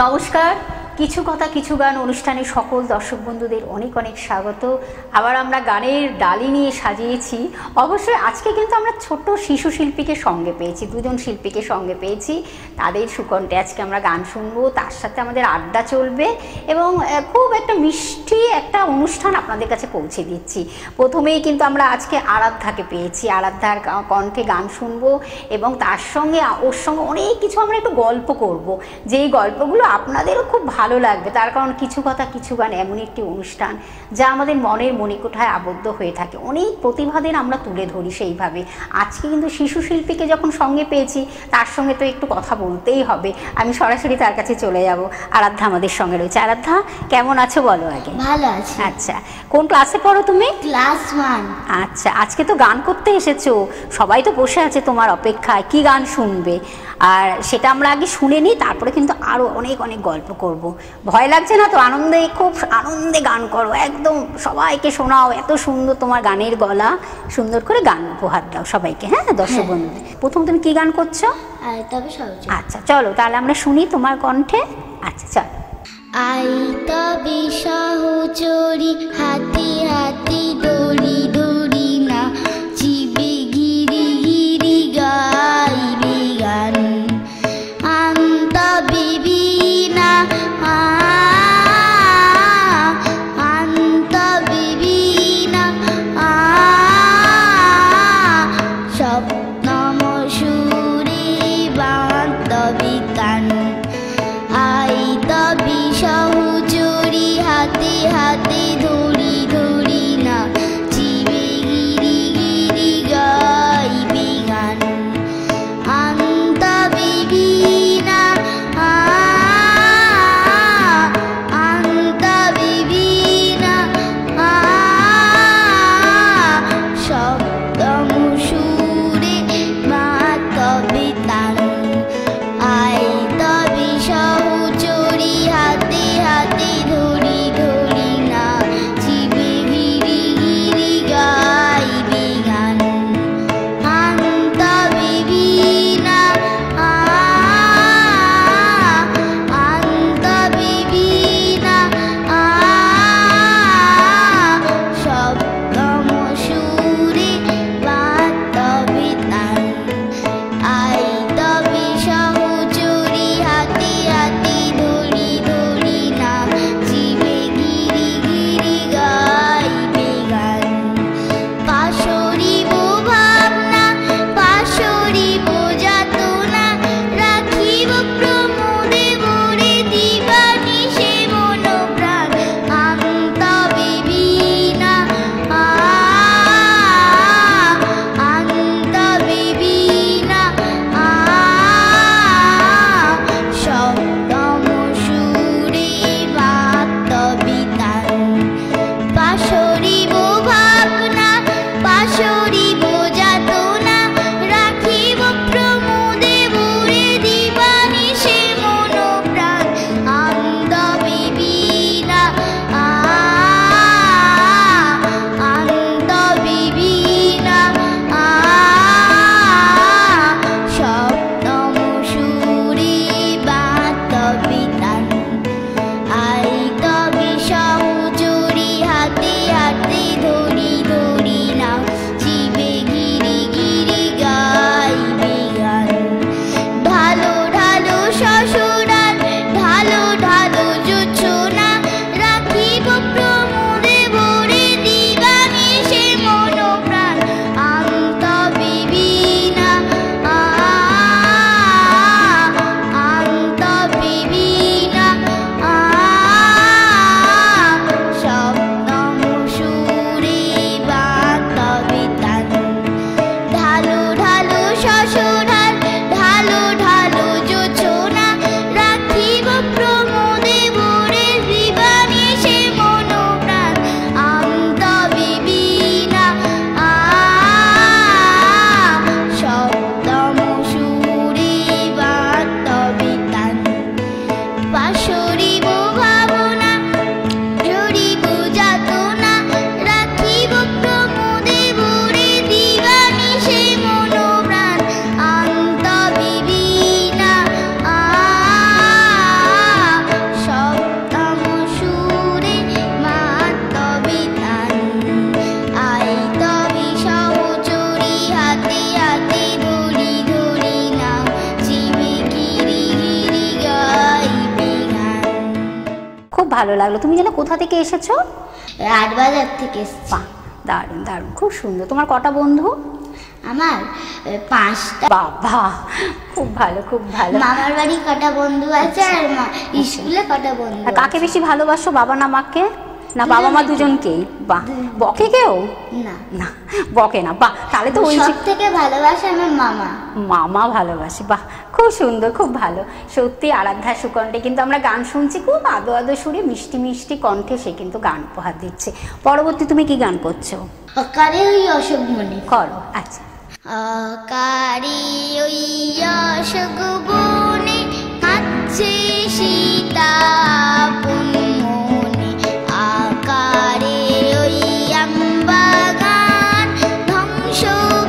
নমস্কার। কিছু কথা কিছু গান অনুষ্ঠানে সকল দর্শক বন্ধুদের অনেক অনেক স্বাগত। আবার আমরা গানের ডালি নিয়ে সাজিয়েছি। অবশ্যই আজকে কিন্তু আমরা ছোট্ট শিশু শিল্পীকে সঙ্গে পেয়েছি, দুজন শিল্পীকে সঙ্গে পেয়েছি। তাদের সুকণ্ঠে আজকে আমরা গান শুনবো, তার সাথে আমাদের আড্ডা চলবে এবং খুব একটা মিষ্টি একটা অনুষ্ঠান আপনাদের কাছে পৌঁছে দিচ্ছি। প্রথমেই কিন্তু আমরা আজকে আরাধ্যাকে পেয়েছি, আরাধ্যার কণ্ঠে গান শুনবো এবং তার সঙ্গে ওর সঙ্গে অনেক কিছু আমরা একটু গল্প করব, যেই গল্পগুলো আপনাদেরও খুব ভালো লাগবে। তার কারণ কিছু কথা কিছু গান এমন একটি অনুষ্ঠান যা আমাদের মনের মণিকোঠায় আবদ্ধ হয়ে থাকে। অনেক প্রতিভাদের আমরা তুলে ধরি সেইভাবে। আজকে কিন্তু শিশু শিল্পীকে যখন সঙ্গে পেয়েছি, তার সঙ্গে তো একটু কথা বলতেই হবে। আমি সরাসরি তার কাছে চলে যাব। আরাধ্যা আমাদের সঙ্গে রয়েছে। আরাধ্যা, কেমন আছো বলো আগে? ভালো আছি। আচ্ছা, কোন ক্লাসে পড়ো তুমি? ক্লাস 1। আচ্ছা, আজকে তো গান করতে এসেছো, সবাই তো বসে আছে তোমার অপেক্ষায়। কি গান শুনবে? আর সেটা আমরা আগে শুনে নিই, তারপরে কিন্তু আরও অনেক অনেক গল্প করব। ভয় লাগছে না তো? আনন্দে, খুব আনন্দে গান করো, একদম সবাইকে শোনাও। এত সুন্দর তোমার গানের গলা, সুন্দর করে গান উপহার দাও সবাইকে। হ্যাঁ, দর্শক বন্ধুদের। প্রথম তুমি কি গান করছো? তবে সহজ। আচ্ছা চলো তাহলে আমরা শুনি তোমার কণ্ঠে। আচ্ছা চলো। আই তবে সহচরি হাতি হাতি দড়ি দড়ি না চিবে গিরি গিরি গাইবে গান আন্ত বিবিনা আন্ত বিবিনা স্বপ্নম সুরে বান্তবি গান আই তবে সহচরি হাতে হাতে ধরি ধরি না চিবে ভালো লাগলো। তুমি যেন কোথা থেকে এসেছো? রাজবাজার থেকে এসেছি। বাহ, দারুণ দারুণ, খুব সুন্দর। তোমার কটা বন্ধু? আমার 5টা। বাবা, খুব ভালো খুব ভালো। মামার বাড়ি কটা বন্ধু আছে, আর স্কুলে কটা বন্ধু। আর কাকে বেশি ভালোবাসো, বাবা না মাকে? না বাবা মা দুজনকেই? বাহ, বকে কেউ? না না, বকে না। বাহ, তাহলে তো ওই সব থেকে ভালোবাসে আমার মামা। মামা ভালোবাসে। বাহ, খুব সুন্দর খুব ভালো। সত্যি আরাধ্যা সুকণ্ঠে কিন্তু আমরা গান শুনছি, খুব আদো আদো সুরে মিষ্টি মিষ্টি কণ্ঠে সে কিন্তু গান উপহার দিচ্ছে। পরবর্তী তুমি কি গান করছো? অকারে ওই অশোক মনে করো। আচ্ছা। অকারে ওই অশোক বনে কাছে সীতা আপন মনে, আকারে ওই আমবাগান ধ্বংস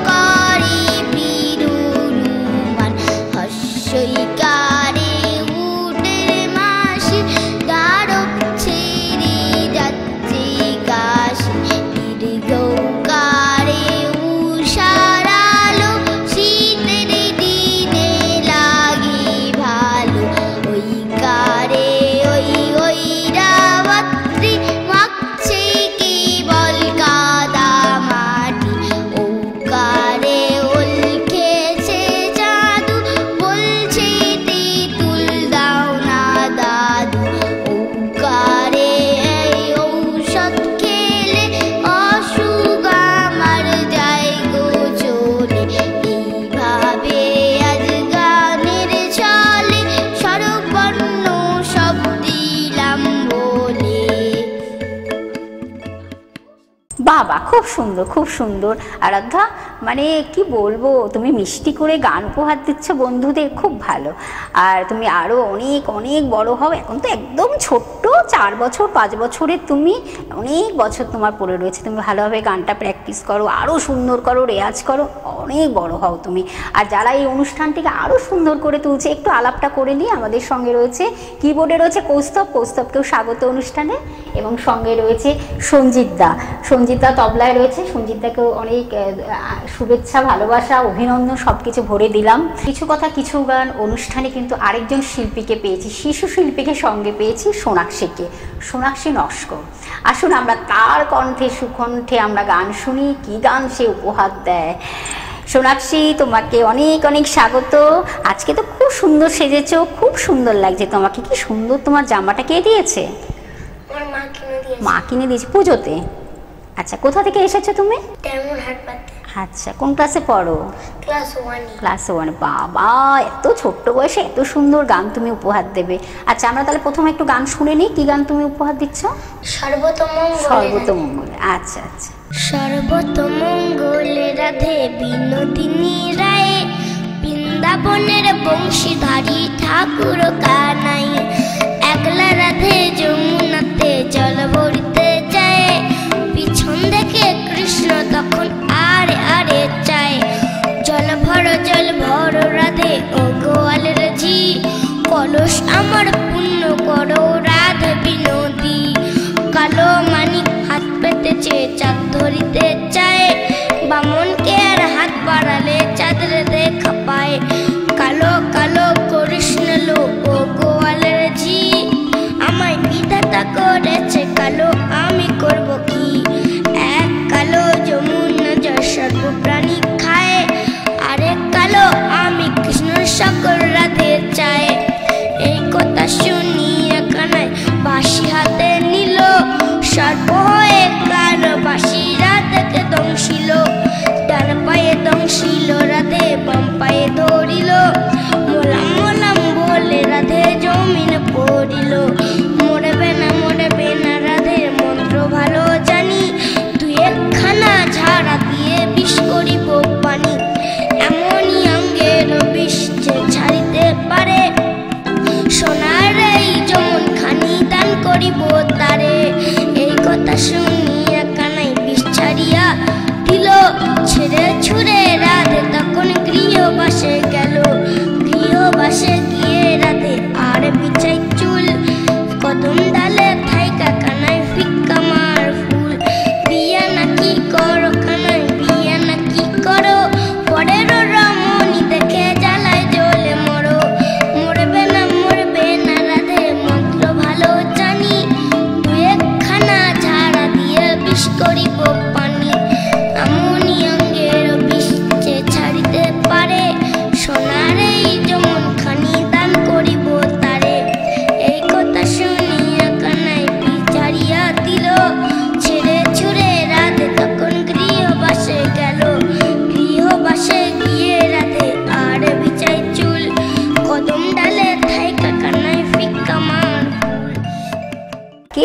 করে বিরুমান, হর্ষইকারে উটের মাসি দ্বারক ছেড়ে যাচ্ছে কাশি, দীর্ঘকারে উষারালো শীতের দিনে লাগে ভালো, ওই কারে ওই রাত্রি মাখছে কেবল কাদা মাটি, ও কারে ওল খেয়েছে জাদু বলছে তেঁতুল দাও না দাদু, ও কারে ঔষধ খেলে অসুখ আমার যায় গো চলে, এইভাবে আজ গানের ছলে স্বরবর্ণ সব দিলাম বলে। বাবা, খুব সুন্দর খুব সুন্দর। আরাধ্যা, মানে কি বলবো, তুমি মিষ্টি করে গান উপহার দিচ্ছ বন্ধুদের, খুব ভালো। আর তুমি আরও অনেক অনেক বড় হও। এখন তো একদম ছোট্ট, 4 বছর 5 বছরের তুমি, অনেক বছর তোমার পড়ে রয়েছে। তুমি ভালোভাবে গানটা প্র্যাকটিস করো, আরও সুন্দর করো, রেয়াজ করো, অনেক বড় হও তুমি। আর যারা এই অনুষ্ঠানটিকে আরও সুন্দর করে তুলছে, একটু আলাপটা করে নিই। আমাদের সঙ্গে রয়েছে কিবোর্ডে রয়েছে কৌস্তবকেও স্বাগত অনুষ্ঠানে, এবং সঙ্গে রয়েছে সঞ্জিত দা তবলায় রয়েছে। সঞ্জিতদাকেও অনেক শুভেচ্ছা, ভালোবাসা, অভিনন্দন সব কিছু ভরে দিলাম। কিছু কথা কিছু গান অনুষ্ঠানে কিন্তু আরেকজন শিল্পীকে পেয়েছি, শিশু শিল্পীকে সঙ্গে পেয়েছি, সোনাক্ষী নস্কর। আসুন আমরা তার কণ্ঠে সুকণ্ঠে আমরা গান শুনি, কি গান সে উপহার দেয়। সোনাক্ষী, তোমাকে অনেক অনেক স্বাগত। আজকে তো খুব সুন্দর সেজেছো, খুব সুন্দর লাগছে তোমাকে। কি সুন্দর তোমার জামাটা কে দিয়েছে? মা কিনে দিয়েছে পুজোতে? আচ্ছা, কোথা থেকে এসেছো তুমি? আচ্ছা, কোন ক্লাসে পড়ো? ক্লাস 1। বাবা, এত ছোট্ট বয়সে এত সুন্দর গান তুমি উপহার দেবে। আচ্ছা, আমরা তাহলে প্রথমে একটু গান শুনে নিই। কি গান তুমি উপহার দিচ্ছ? সর্বতমঙ্গল। আচ্ছা আচ্ছা। সর্বতমঙ্গল রাধে বিনোদিনী রায়ে, বৃন্দাবনের বংশীধারী ঠাকুর কানাই, একলা রাধে যমুনাতে জল ভরিতে যায়, পিছন দেখে কৃষ্ণ তখন আরে আরে চায়, জল ভর রাধে ও গোয়ালের ঝি, কলস আমার পুণ্য করো রাধে বিনোদী, কালো মানিক হাত পেতেছে চাঁদ ধরিতে চায়, বামনকে আর হাত বাড়ালে চাঁদের দেখা পায়, কালো কালো কৃষ্ণ লো ও গোয়ালের ঝি, আমায় বিধাতা করেছে কালো, আমি করব কি, এক কালো যমুনা জল সর্বপ্রাণী খায়, আরেক কালো আমি কৃষ্ণ সকল রাধে চায়। এই কথা শুনিয়া কানাই বাঁশি হাতে নিল, সর্ব হয়ে কালো বাঁশি রাধাকে দংশিল, তার পায়ে দংশিল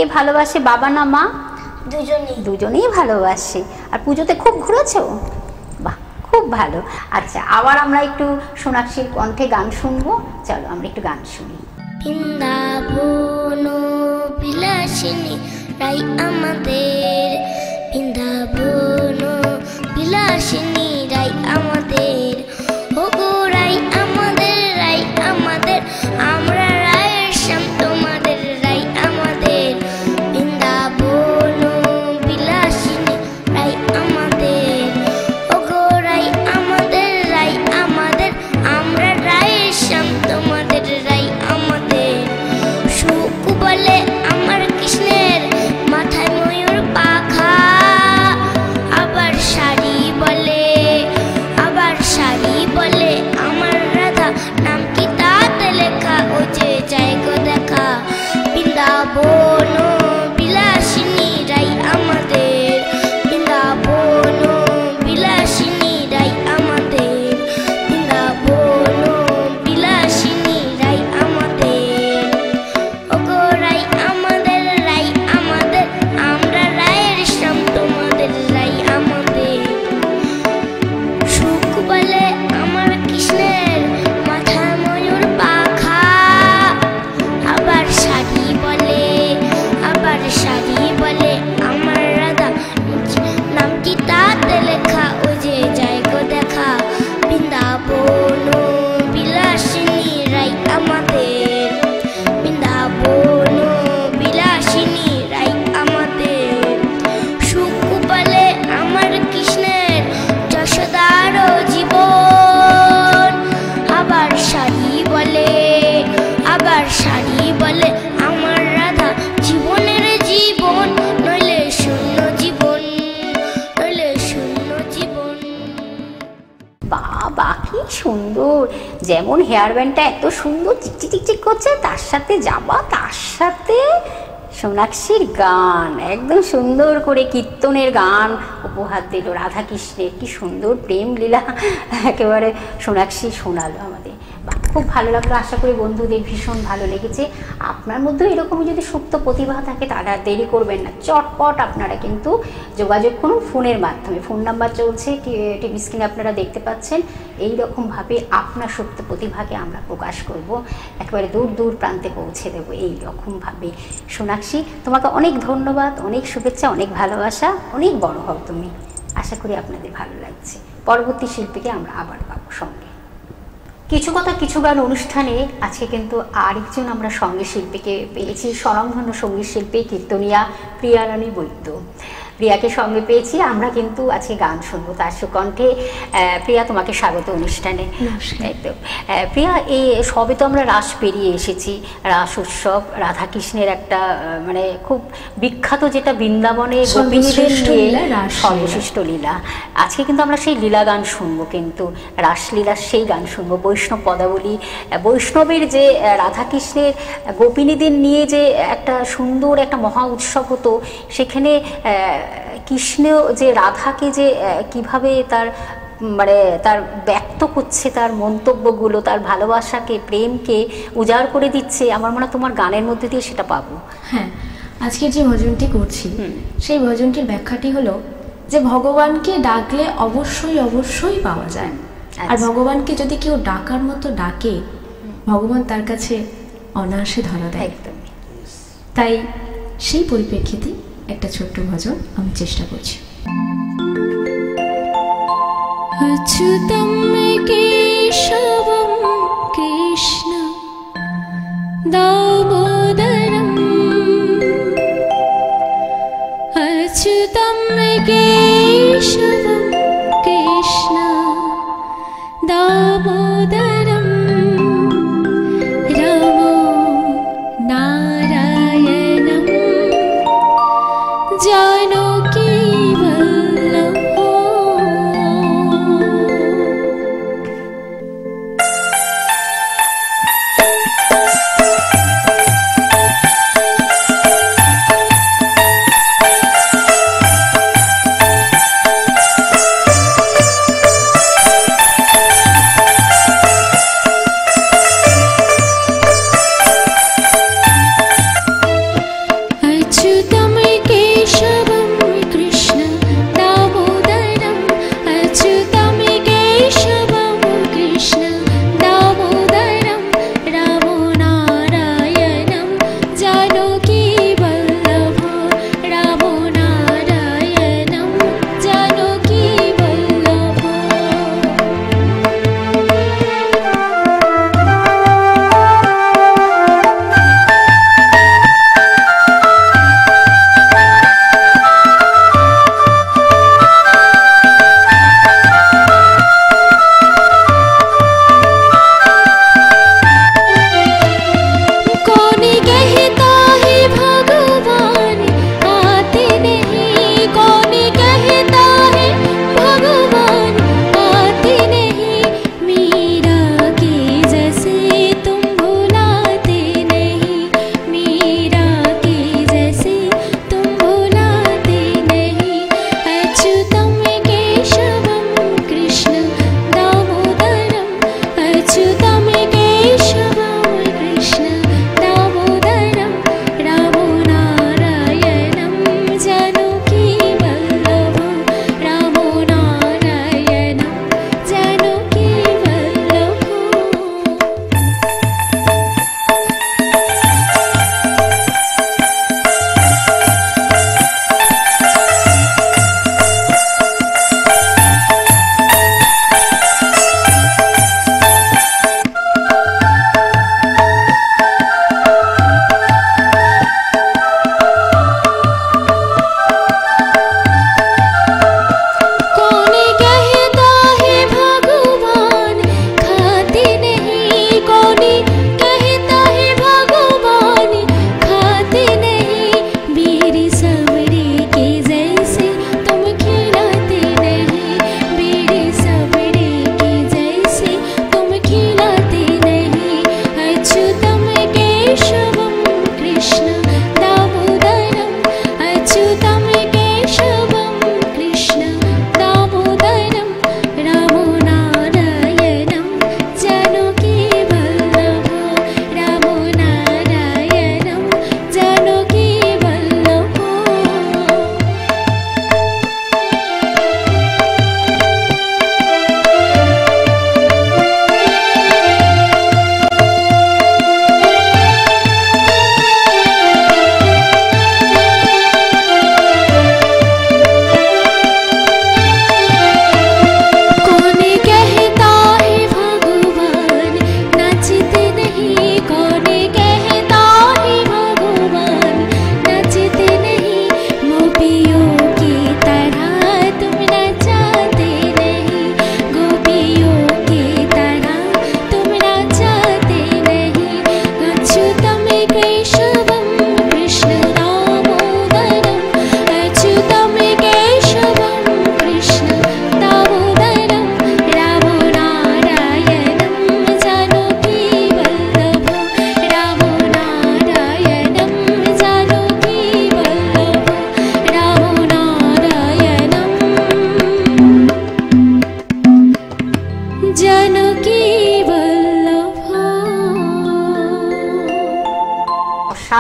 কে ভালোবাসে, বাবা না মা? দুজনেই। দুজনেই ভালোবাসে। আর পুজোতে খুব ঘুরেছো? বাহ, খুব ভালো। আচ্ছা, আবার আমরা একটু সোনাক্ষীর কণ্ঠে গান শুনবো। চলো আমরা একটু গান শুনি। বৃন্দাবন বিলাসিনী রাই আমাদের, বৃন্দাবন বিলাসিনী রাই আমাদের, ওগো রাই আমাদের, রাই আমাদের, আমরা রায়ের শ্যাম তোমাদের রাই আমাদের। বৃন্দাবন বিলাসিনী রাই আমাদের, ওগো রাই আমাদের, রাই আমাদের, আমরা রায়ের শ্যাম তোমাদের রাই আমাদের। সুখ বলে আমার কৃষ্ণের মাথায় ময়ূর পাখা, আবার শাড়ি বলে, আবার শাড়ি বলে আমার রাধা, নাম কি তাতে লেখা, ও যে যায় গো দেখা। বৃন্দাবন বিলাসিনী রাই আমাদের, বৃন্দাবন বিলাসিনী রাই আমাদের, বৃন্দাবন বিলাসিনী রাই আমাদের, ওগো রাই আমাদের, রাই আমাদের, আমরা রায়ের শ্যাম তোমাদের রাই আমাদের। সুখ বলে আমার কৃষ্ণের মাথায় ময়ূর পাখা, আবার শাড়ি বলে, আবার শাড়ি বলে আমার রাধা, নাম কি তাতে লেখা, ও যে যায় গো দেখা। বৃন্দাবন বিলাসিনী রাই আমাদের, বৃন্দাবন বিলাসিনী রাই আমাদের। সুখ বলে আমার কৃষ্ণের যশোদার জীবন, আবার শাড়ি বলে, আবার শাড়ি বলে আমার রাধা, জীবনের জীবন নইলে শূন্য জীবন, নইলে শূন্য জীবন। বাবা, কি সুন্দর! যেমন হেয়ার ব্যান্ডটা এত সুন্দর চিকচিক চিকচিক করছে, তার সাথে যাবা, তার সাথে সোনাক্ষীর গান, একদম সুন্দর করে কীর্তনের গান উপহার দিল রাধা কৃষ্ণের। কি সুন্দর প্রেম লীলা একেবারে সোনাক্ষী শোনালো আমাদের। বাহ, খুব ভালো লাগলো। আশা করি বন্ধুদের ভীষণ ভালো লেগেছে। আপনার মধ্যেও এরকমই যদি সুপ্ত প্রতিভা থাকে, তারা দেরি করবেন না, চটপট আপনারা কিন্তু যোগাযোগ করুন ফোনের মাধ্যমে। ফোন নাম্বার চলছে টিভি স্ক্রিনে, আপনারা দেখতে পাচ্ছেন। এই রকমভাবে আপনার সুপ্ত প্রতিভাকে আমরা প্রকাশ করব, একেবারে দূর দূর প্রান্তে পৌঁছে দেবো এই রকমভাবে। সোনাক্ষী, তোমাকে অনেক ধন্যবাদ, অনেক শুভেচ্ছা, অনেক ভালোবাসা, অনেক বড় হও তুমি। আশা করি আপনাদের ভালো লাগছে। পরবর্তী শিল্পীকে আমরা আবার পাবো সঙ্গে। কিছু কথা কিছু গান অনুষ্ঠানে আজকে কিন্তু আরেকজন আমরা সঙ্গীত শিল্পীকে পেয়েছি, স্বনামধন্য সঙ্গীত শিল্পী কীর্তনিয়া প্রিয়া রানী বৈদ্য। প্রিয়াকে সঙ্গে পেয়েছি, আমরা কিন্তু আজকে গান শুনবো তার সুকণ্ঠে। প্রিয়া, তোমাকে স্বাগত অনুষ্ঠানে। একদম প্রিয়া, এই সবে তো আমরা রাস পেরিয়ে এসেছি, রাস উৎসব, রাধাকৃষ্ণের একটা মানে খুব বিখ্যাত, যেটা বৃন্দাবনে গোপিনীদের নিয়ে সর্বশ্রেষ্ঠ লীলা। আজকে কিন্তু আমরা সেই লীলা গান শুনবো, কিন্তু রাসলীলার সেই গান শুনবো, বৈষ্ণব পদাবলী। বৈষ্ণবের যে রাধাকৃষ্ণের গোপিনীদের নিয়ে যে একটা সুন্দর একটা মহা উৎসব হতো, সেখানে কৃষ্ণ যে রাধাকে যে কিভাবে তার মানে তার ব্যক্ত করছে, তার মন্তব্যগুলো, তার ভালোবাসাকে, প্রেমকে উজাড় করে দিচ্ছে, আমার মনে হয় তোমার গানের মধ্যে দিয়ে সেটা পাবো। হ্যাঁ, আজকে যে ভজনটি করছি সেই ভজনটির ব্যাখ্যাটি হলো যে ভগবানকে ডাকলে অবশ্যই অবশ্যই পাওয়া যায়। আর ভগবানকে যদি কেউ ডাকার মতো ডাকে, ভগবান তার কাছে অনায়াসে ধরা দেয়। একদম তাই সেই পরিপ্রেক্ষিতে একটা ছোট্ট ভজন আমি চেষ্টা করছি। অচ্যুতম কেশবম কৃষ্ণ দামোদরম, অচ্যুতম কেশবম কৃষ্ণ দামোদরম, রামো নারায়ণম जानकी वल्लभो।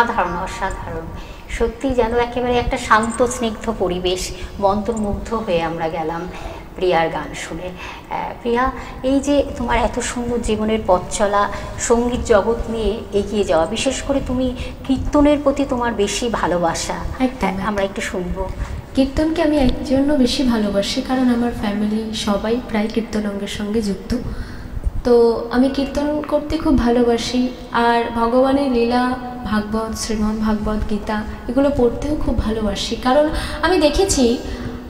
অসাধারণ অসাধারণ, সত্যি যেন একেবারে একটা শান্ত স্নিগ্ধ পরিবেশ, মন্ত্রমুগ্ধ হয়ে আমরা গেলাম প্রিয়ার গান শুনে। প্রিয়া, এই যে তোমার এত সুন্দর জীবনের পথ চলা, সঙ্গীত জগৎ নিয়ে এগিয়ে যাওয়া, বিশেষ করে তুমি কীর্তনের প্রতি তোমার বেশি ভালোবাসা, আমরা একটু শুনবো। কীর্তনকে আমি এর জন্য বেশি ভালোবাসি কারণ আমার ফ্যামিলি সবাই প্রায় কীর্তন অঙ্গের সঙ্গে যুক্ত, তো আমি কীর্তন করতে খুব ভালোবাসি। আর ভগবানের লীলা, ভাগবত, শ্রীমদ্ ভাগবত গীতা এগুলো পড়তেও খুব ভালোবাসি, কারণ আমি দেখেছি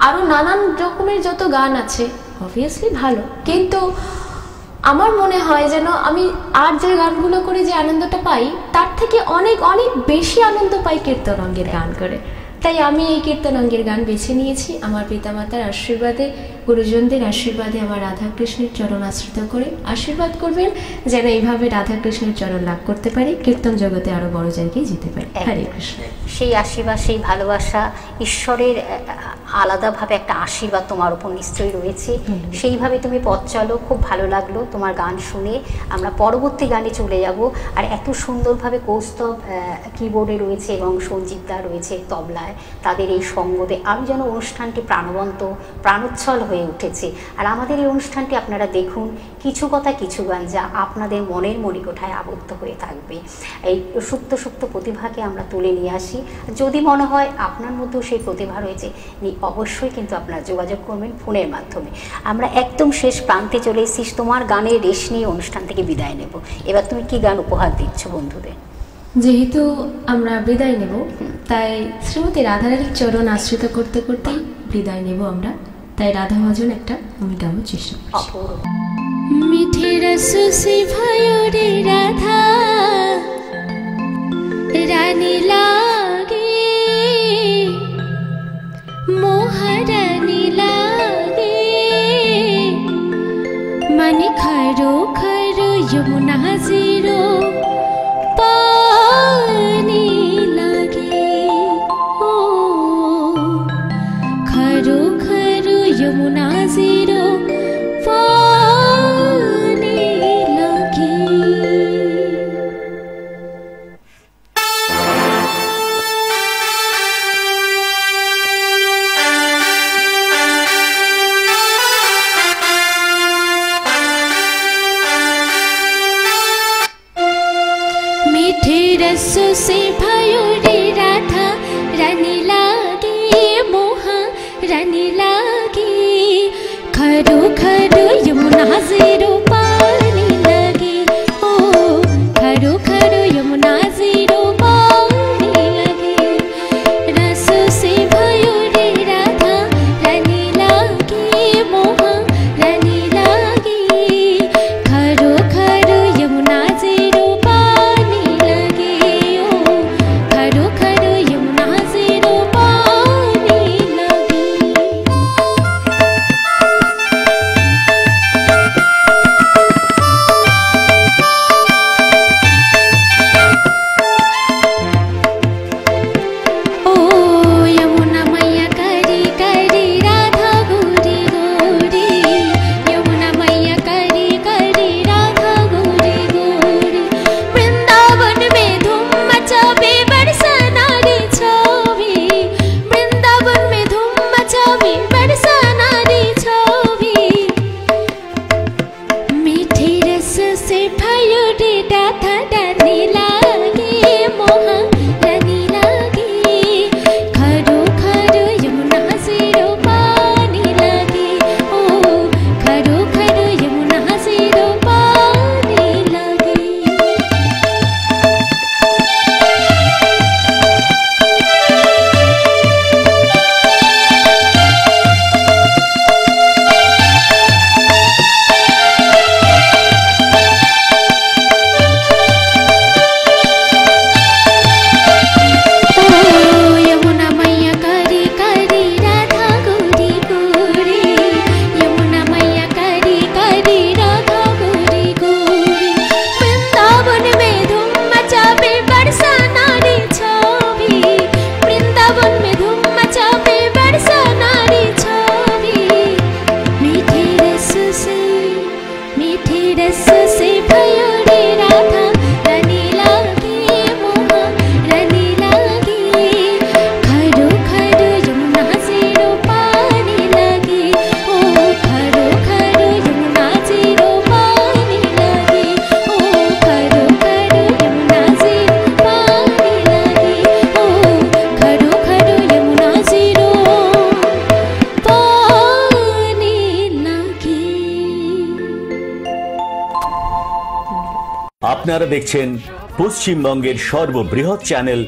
আরও নানান রকমের যত গান আছে অবভিয়াসলি ভালো, কিন্তু আমার মনে হয় যেন আমি আর যে গানগুলো করে যে আনন্দটা পাই তার থেকে অনেক অনেক বেশি আনন্দ পাই কীর্তন অঙ্গের গান করে। তাই আমি এই কীর্তন অঙ্গের গান বেছে নিয়েছি আমার পিতামাতার আশীর্বাদে, গুরুজনদের আশীর্বাদে, আমার রাধাকৃষ্ণের চরণ আশ্রিত করে আশীর্বাদ করবেন যেন এইভাবে রাধাকৃষ্ণের চরণ লাভ করতে পারি, কীর্তন জগতে আরও বড় জায়গায় যেতে পারি। হরে কৃষ্ণ। সেই আশীর্বাদ, সেই ভালোবাসা, ঈশ্বরের আলাদাভাবে একটা আশীর্বাদ তোমার উপর নিশ্চয়ই রয়েছে, সেইভাবে তুমি পথ চলো। খুব ভালো লাগলো তোমার গান শুনে। আমরা পরবর্তী গানে চলে যাব। আর এত সুন্দরভাবে কৌস্তব কিবোর্ডে রয়েছে এবং সঞ্জিতদা রয়েছে তবলায়, তাদের এই সঙ্গতে আমি যেন অনুষ্ঠানটি প্রাণবন্ত প্রাণোচ্ছল হয়ে উঠেছে। আর আমাদের এই অনুষ্ঠানটি আপনারা দেখুন, কিছু কথা কিছু গান, যা আপনাদের মনের মণিকোঠায় আবদ্ধ হয়ে থাকবে। এই সুপ্ত সুপ্ত প্রতিভাকে আমরা তুলে নিয়ে আসি। যদি মনে হয় আপনার মধ্যেও সেই প্রতিভা রয়েছে, অবশ্যই কিন্তু আপনারা যোগাযোগ করবেন ফোনের মাধ্যমে। আমরা একদম শেষ প্রান্তে চলে এসেছি, তোমার গানের রেশ নিয়ে অনুষ্ঠান থেকে বিদায় নেব। এবার তুমি কি গান উপহার দিচ্ছ বন্ধুদের? যেহেতু আমরা বিদায় নেব, তাই শ্রীমতী রাধারানীর চরণ আশ্রিত করতে করতেই বিদায় নেব আমরা, তাই রাধা ভজন একটা আমি গাওয়ার চেষ্টা করছি। মিঠে রস সে भयो রে রাধা রানী লাগে, মোহরানী লাগে, মানে খরো খরো যমুনা জিরো পানি লাগে, ও খরো খরো যমুনা জিরো পানি লাগে। मीठे रस से भयो रे राधा रानी लागे, मोहा रानी लागे, खरो खरो यमुना जीरो पानी लगे, ओ खरो खरो यमुना जीरो पानी लगे, रस से भयो रे राधा रानी लागे, मोहा रानी लागे, खरो खरो यमुना जीरो पानी लगे, ओ खरो खरो यमुना जीरो पानी लगे। ओ यमुना मैया करी करी राधा गोरी गोरी, यमुना मैया करी करी राधा गोरी गोरी, वृंदावन में धूम मचावे बरसाना रे छावी, वृंदावन में धूम मचावे बरसाना रे छावी, मीठे रस से भयो रे राधा रानी लागे, मोहा रानी लागे, खरो खरो यमुना जीरो पानी लगे, ओ खरो खरो यमुना जीरो पानी लगे। আপনারা দেখছেন পশ্চিমবঙ্গের সর্ববৃহৎ চ্যানেল